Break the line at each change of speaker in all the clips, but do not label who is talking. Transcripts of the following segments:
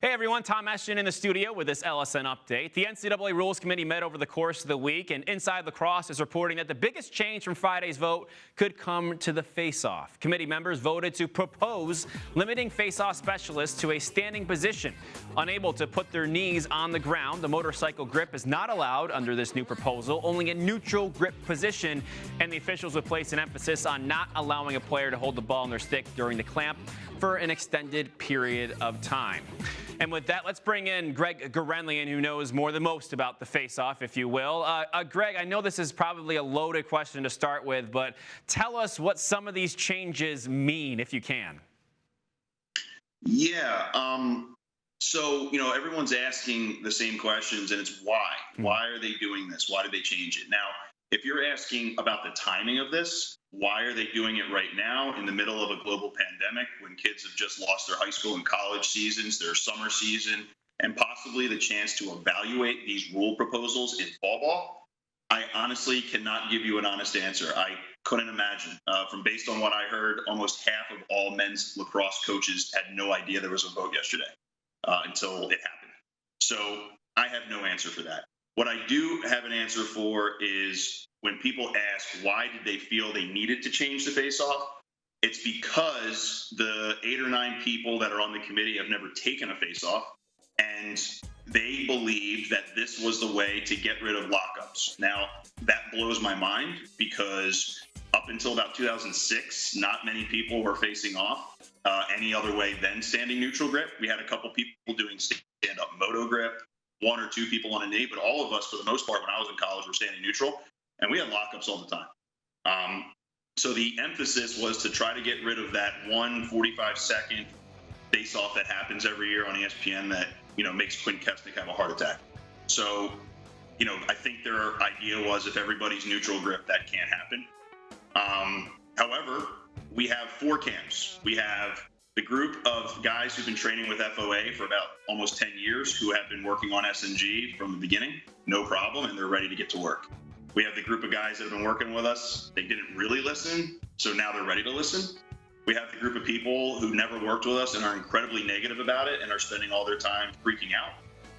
Hey everyone, Tom Ashton in the studio with this LSN update. The NCAA Rules Committee met over the course of the week, and Inside Lacrosse is reporting that the biggest change from Friday's vote could come to the faceoff. Committee members voted to propose limiting faceoff specialists to a standing position. Unable to put their knees on the ground, the motorcycle grip is not allowed under this new proposal, only a neutral grip position, and the officials would place an emphasis on not allowing a player to hold the ball in their stick during the clamp for an extended period of time. And with that, let's bring in Greg Gurenlian, who knows more than most about the face-off, if you will. Greg, I know this is probably a loaded question to start with, but tell us what some of these changes mean, if you can.
Yeah. So, everyone's asking the same questions, and it's why? Why are they doing this? Why did they change it? Now, if you're asking about the timing of this, why are they doing it right now in the middle of a global pandemic when kids have just lost their high school and college seasons, their summer season, and possibly the chance to evaluate these rule proposals in fall ball? I honestly cannot give you an honest answer. I couldn't imagine. Based on what I heard, almost half of all men's lacrosse coaches had no idea there was a vote yesterday until it happened. So I have no answer for that. What I do have an answer for is when people ask why did they feel they needed to change the face-off, it's because the 8 or 9 people that are on the committee have never taken a face-off, and they believe that this was the way to get rid of lockups. Now, that blows my mind because up until about 2006, not many people were facing off any other way than standing neutral grip. We had a couple people doing stand-up Moto grip, 1 or 2 people on a knee, but all of us, for the most part, when I was in college, were standing neutral, and we had lockups all the time. So the emphasis was to try to get rid of that 1 45-second face-off that happens every year on ESPN that, makes Quinn Kesnick have a heart attack. So, I think their idea was if everybody's neutral grip, that can't happen. However, we have 4 camps. We have the group of guys who've been training with FOA for about almost 10 years who have been working on SNG from the beginning, no problem, and they're ready to get to work. We have the group of guys that have been working with us. They didn't really listen, so now they're ready to listen. We have the group of people who never worked with us and are incredibly negative about it and are spending all their time freaking out.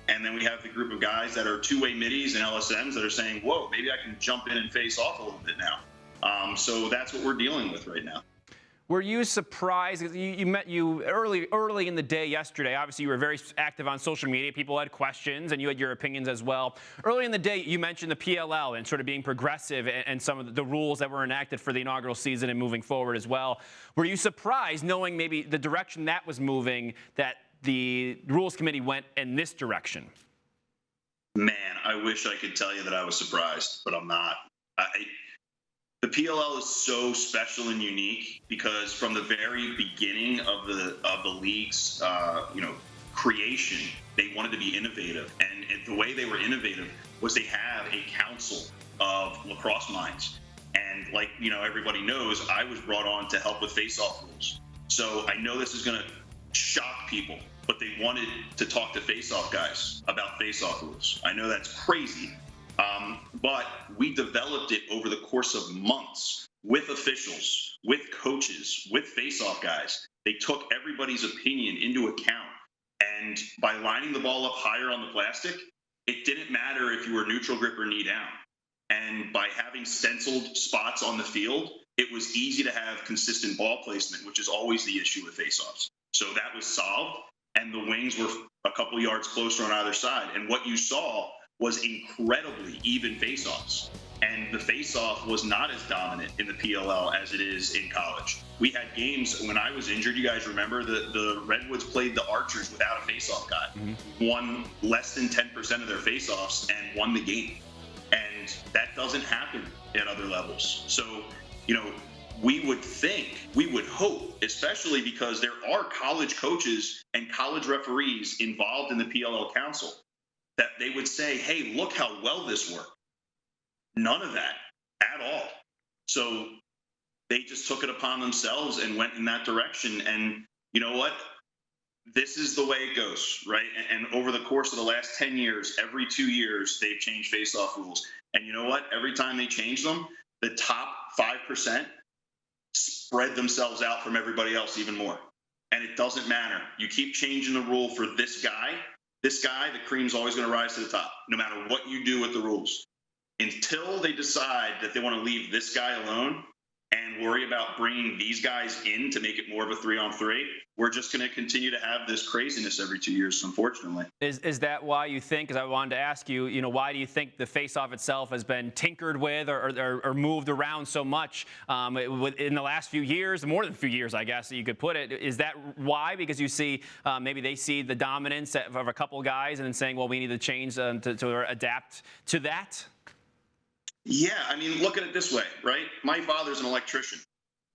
And then we have the group of guys that are two-way middies and LSMs that are saying, whoa, maybe I can jump in and face off a little bit now. So that's what we're dealing with right now.
Were you surprised? You met you early in the day yesterday. Obviously, you were very active on social media. People had questions, and you had your opinions as well. Early in the day, you mentioned the PLL and sort of being progressive and some of the rules that were enacted for the inaugural season and moving forward as well. Were you surprised, knowing maybe the direction that was moving, that the Rules Committee went in this direction?
Man, I wish I could tell you that I was surprised, but I'm not. The PLL is so special and unique because from the very beginning of the league's creation, they wanted to be innovative, and the way they were innovative was they have a council of lacrosse minds, and like everybody knows, I was brought on to help with face-off rules, so I know this is going to shock people, but they wanted to talk to face-off guys about face-off rules. I know that's crazy. But we developed it over the course of months with officials, with coaches, with face-off guys. They took everybody's opinion into account. And by lining the ball up higher on the plastic, it didn't matter if you were neutral grip or knee down. And by having stenciled spots on the field, it was easy to have consistent ball placement, which is always the issue with face-offs. So that was solved, and the wings were a couple yards closer on either side. And what you saw was incredibly even face-offs. And the face-off was not as dominant in the PLL as it is in college. We had games, when I was injured, you guys remember, the Redwoods played the Archers without a face-off guy, won less than 10% of their face-offs, and won the game. And that doesn't happen at other levels. So, we would hope, especially because there are college coaches and college referees involved in the PLL Council, that they would say, hey, look how well this worked. None of that at all. So they just took it upon themselves and went in that direction. And you know what? This is the way it goes, right? And over the course of the last 10 years, every 2 years, they've changed face-off rules. And you know what? Every time they change them, the top 5% spread themselves out from everybody else even more. And it doesn't matter. You keep changing the rule for this guy, the cream's always going to rise to the top, no matter what you do with the rules. Until they decide that they want to leave this guy alone and worry about bringing these guys in to make it more of a 3-on-3, we're just going to continue to have this craziness every 2 years, unfortunately.
Is that why you think, because I wanted to ask you, why do you think the face-off itself has been tinkered with or moved around so much in the last few years, more than a few years, I guess you could put it? Is that why? Because you see, maybe they see the dominance of a couple guys and then saying, well, we need to change to adapt to that?
Yeah, I mean, look at it this way, right? My father's an electrician.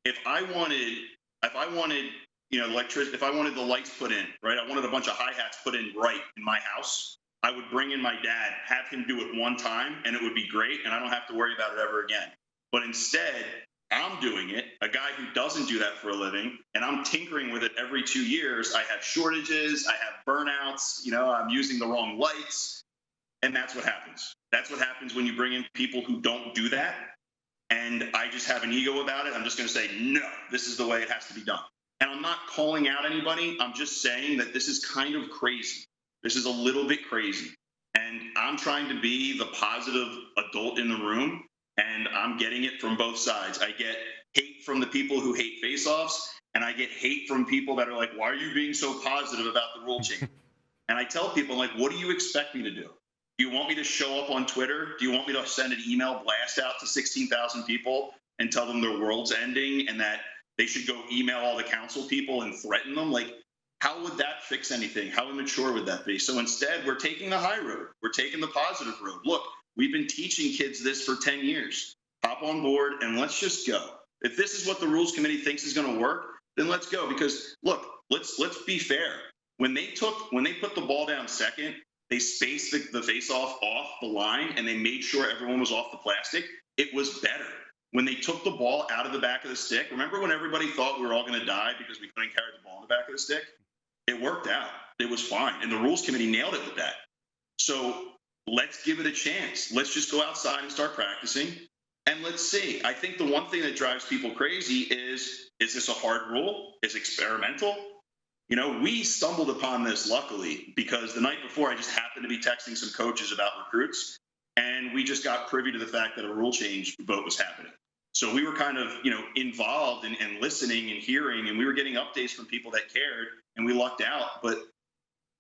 If I wanted, if I wanted the lights put in, right? I wanted a bunch of hi-hats put in right in my house. I would bring in my dad, have him do it one time, and it would be great, and I don't have to worry about it ever again. But instead, I'm doing it, a guy who doesn't do that for a living, and I'm tinkering with it every 2 years. I have shortages, I have burnouts, I'm using the wrong lights, and that's what happens. That's what happens when you bring in people who don't do that, and I just have an ego about it. I'm just going to say, no, this is the way it has to be done. And I'm not calling out anybody. I'm just saying that this is kind of crazy. This is a little bit crazy. And I'm trying to be the positive adult in the room, and I'm getting it from both sides. I get hate from the people who hate face-offs, and I get hate from people that are like, why are you being so positive about the rule change? And I tell people, like, what do you expect me to do? Do you want me to show up on Twitter? Do you want me to send an email blast out to 16,000 people and tell them their world's ending and that they should go email all the council people and threaten them? Like, how would that fix anything? How immature would that be? So instead, we're taking the high road. We're taking the positive road. Look, we've been teaching kids this for 10 years. Hop on board and let's just go. If this is what the rules committee thinks is going to work, then let's go. Because look, let's be fair. When they put the ball down second, they spaced the face-off off the line, and they made sure everyone was off the plastic. It was better. When they took the ball out of the back of the stick, remember when everybody thought we were all going to die because we couldn't carry the ball in the back of the stick? It worked out. It was fine. And the rules committee nailed it with that. So let's give it a chance. Let's just go outside and start practicing, and let's see. I think the one thing that drives people crazy is this a hard rule? Is it experimental? We stumbled upon this, luckily, because the night before I just happened to be texting some coaches about recruits, and we just got privy to the fact that a rule change vote was happening. So we were kind of, involved and listening and hearing, and we were getting updates from people that cared, and we lucked out. But,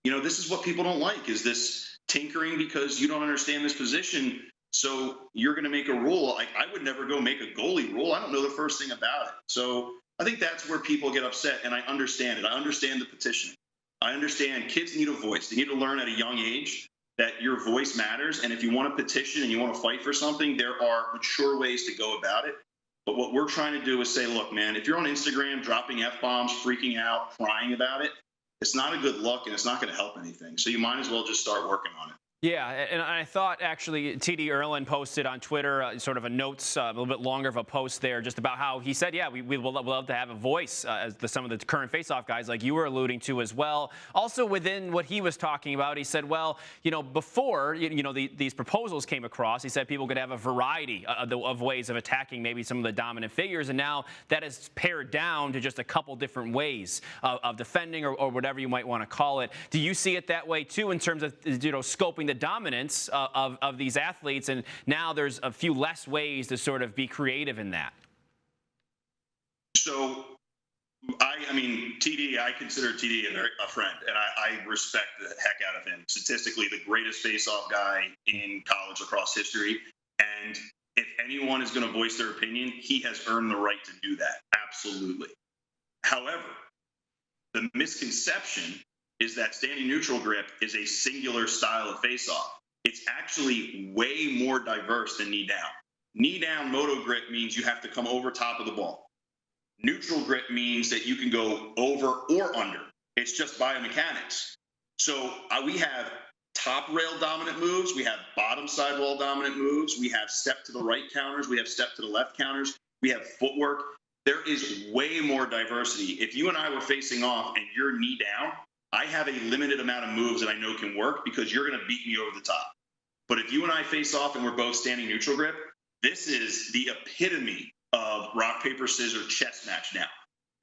this is what people don't like, is this tinkering because you don't understand this position. So you're going to make a rule. I would never go make a goalie rule. I don't know the first thing about it. So I think that's where people get upset, and I understand it. I understand the petitioning. I understand kids need a voice. They need to learn at a young age that your voice matters, and if you want to petition and you want to fight for something, there are mature ways to go about it. But what we're trying to do is say, look, man, if you're on Instagram dropping F-bombs, freaking out, crying about it, it's not a good look, and it's not going to help anything. So you might as well just start working on it.
Yeah, and I thought actually TD Erlin posted on Twitter sort of a notes, a little bit longer of a post there, just about how he said, yeah, we would love to have a voice as some of the current face-off guys like you were alluding to as well. Also within what he was talking about, he said, well, before these proposals came across, he said people could have a variety of ways of attacking maybe some of the dominant figures, and now that is pared down to just a couple different ways of defending or whatever you might want to call it. Do you see it that way too, in terms of scoping the dominance of these athletes, and now there's a few less ways to sort of be creative in that?
So I mean, TD, I consider TD a friend, and I respect the heck out of him. Statistically, the greatest face-off guy in college lacrosse history, and if anyone is going to voice their opinion, he has earned the right to do that. Absolutely. However, the misconception is that standing neutral grip is a singular style of face-off. It's actually way more diverse than knee down. Knee down Moto grip means you have to come over top of the ball. Neutral grip means that you can go over or under. It's just biomechanics. So we have top rail dominant moves. We have bottom sidewall dominant moves. We have step to the right counters. We have step to the left counters. We have footwork. There is way more diversity. If you and I were facing off and you're knee down, I have a limited amount of moves that I know can work because you're going to beat me over the top. But if you and I face off and we're both standing neutral grip, this is the epitome of rock, paper, scissors chess match now.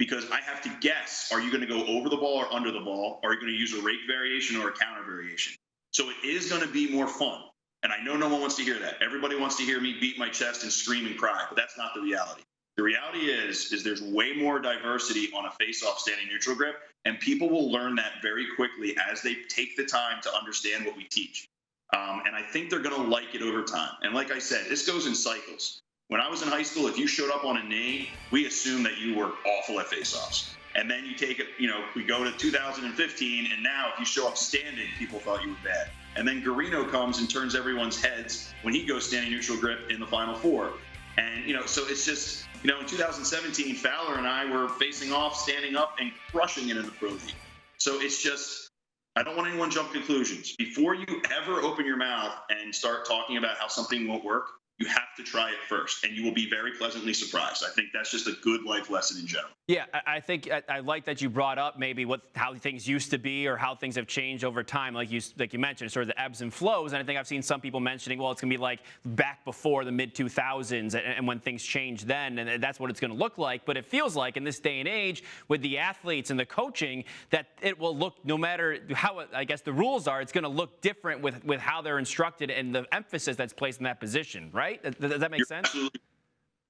because I have to guess, are you going to go over the ball or under the ball? Are you going to use a rake variation or a counter variation? So it is going to be more fun. And I know no one wants to hear that. Everybody wants to hear me beat my chest and scream and cry, but that's not the reality. The reality is there's way more diversity on a face-off standing neutral grip, and people will learn that very quickly as they take the time to understand what we teach. And I think they're going to like it over time. And like I said, this goes in cycles. When I was in high school, if you showed up on a knee, we assumed that you were awful at face-offs. And then you take it, we go to 2015, and now if you show up standing, people thought you were bad. And then Gurenlian comes and turns everyone's heads when he goes standing neutral grip in the Final Four. And, so it's just, in 2017, Fowler and I were facing off, standing up, and crushing it in the Pro League. So it's just, I don't want anyone to jump conclusions. Before you ever open your mouth and start talking about how something won't work, you have to try it first, and you will be very pleasantly surprised. I think that's just a good life lesson in general.
Yeah, I think I like that you brought up maybe how things used to be or how things have changed over time, like you mentioned, sort of the ebbs and flows. And I think I've seen some people mentioning, well, it's going to be like back before the mid-2000s and when things changed then, and that's what it's going to look like. But it feels like in this day and age, with the athletes and the coaching, that it will look, no matter how, I guess, the rules are, it's going to look different with how they're instructed and the emphasis that's placed in that position, right? Does that make sense?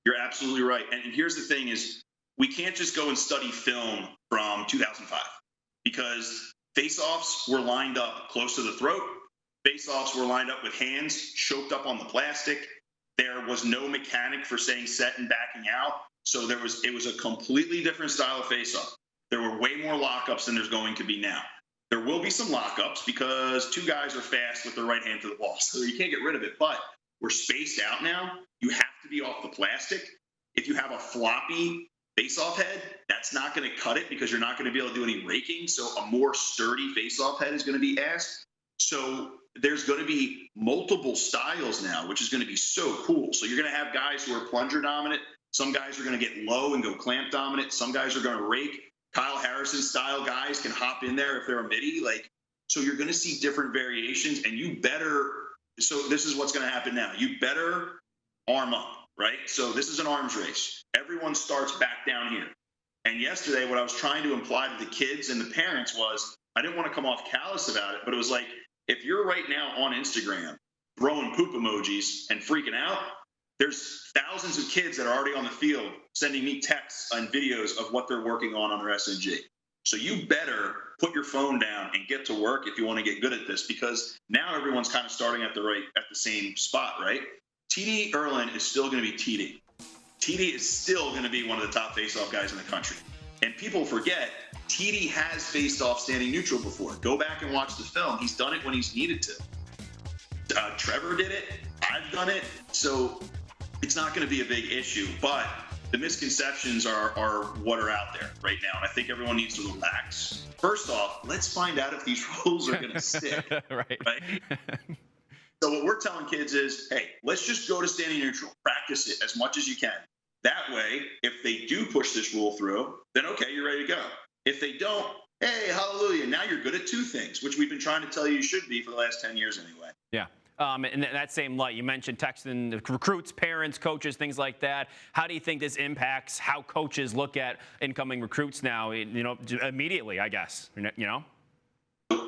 You're absolutely right. And here's the thing is, we can't just go and study film from 2005 because face-offs were lined up close to the throat. Face-offs were lined up with hands choked up on the plastic. There was no mechanic for saying set and backing out. So it was a completely different style of face-off. There were way more lockups than there's going to be now. There will be some lockups because two guys are fast with their right hand to the ball. So you can't get rid of it, but we're spaced out now. You have to be off the plastic. If you have a floppy face-off head, that's not going to cut it because you're not going to be able to do any raking. So a more sturdy face-off head is going to be asked. So there's going to be multiple styles now, which is going to be so cool. So you're going to have guys who are plunger dominant. Some guys are going to get low and go clamp dominant. Some guys are going to rake. Kyle Harrison style guys can hop in there if they're a midi. So you're going to see different variations, and you better. So this is what's going to happen now. You better arm up, right? So this is an arms race. Everyone starts back down here. And yesterday, what I was trying to imply to the kids and the parents was, I didn't want to come off callous about it, but it was like, if you're right now on Instagram throwing poop emojis and freaking out, there's thousands of kids that are already on the field sending me texts and videos of what they're working on their SNG. So you better put your phone down and get to work if you want to get good at this, because now everyone's kind of starting at the same spot, right? TD Ierlan is still going to be TD. TD is still going to be one of the top face-off guys in the country. And people forget, TD has faced off standing neutral before. Go back and watch the film. He's done it when he's needed to. Trevor did it. I've done it. So it's not going to be a big issue. But the misconceptions are what are out there right now. And I think everyone needs to relax. First off, let's find out if these rules are going to stick.
right?
So what we're telling kids is, hey, let's just go to standing neutral. Practice it as much as you can. That way, if they do push this rule through, then okay, you're ready to go. If they don't, hey, hallelujah, now you're good at two things, which we've been trying to tell you should be for the last 10 years anyway.
Yeah. In that same light, you mentioned texting recruits, parents, coaches, things like that. How do you think this impacts how coaches look at incoming recruits now, immediately, I guess,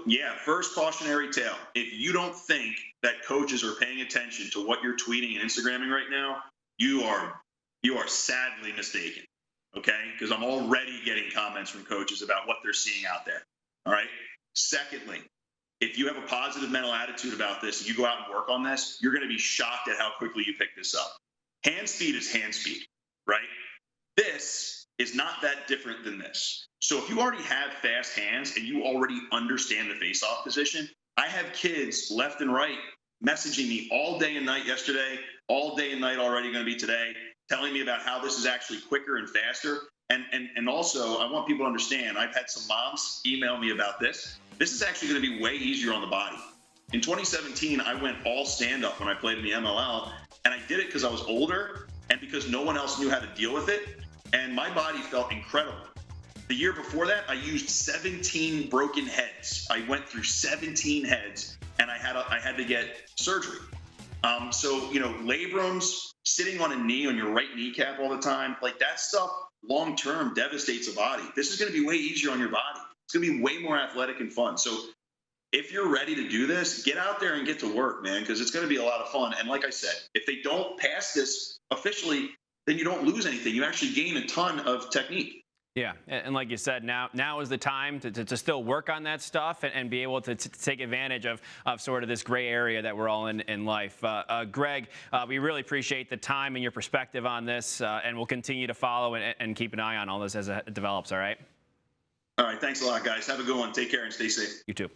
Yeah, first cautionary tale. If you don't think that coaches are paying attention to what you're tweeting and Instagramming right now, you are sadly mistaken, okay? Because I'm already getting comments from coaches about what they're seeing out there, all right? Secondly, if you have a positive mental attitude about this and you go out and work on this, you're going to be shocked at how quickly you pick this up. Hand speed is hand speed, right? This is not that different than this. So if you already have fast hands and you already understand the face-off position, I have kids left and right messaging me all day and night yesterday, all day and night already going to be today, telling me about how this is actually quicker and faster. And also, I want people to understand, I've had some moms email me about this. This is actually going to be way easier on the body. In 2017, I went all stand-up when I played in the MLL, and I did it because I was older and because no one else knew how to deal with it, and my body felt incredible. The year before that, I used 17 broken heads. I went through 17 heads, and I had to get surgery. So, labrums, sitting on a knee on your right kneecap all the time, like that stuff long term devastates the body. This is going to be way easier on your body. It's going to be way more athletic and fun. So if you're ready to do this, get out there and get to work, man, because it's going to be a lot of fun. And like I said, if they don't pass this officially, then you don't lose anything. You actually gain a ton of technique.
Yeah, and like you said, now is the time to still work on that stuff and be able to take advantage of sort of this gray area that we're all in life. Greg, we really appreciate the time and your perspective on this, and we'll continue to follow and keep an eye on all this as it develops, all right?
All right, thanks a lot, guys. Have a good one. Take care and stay safe.
You too.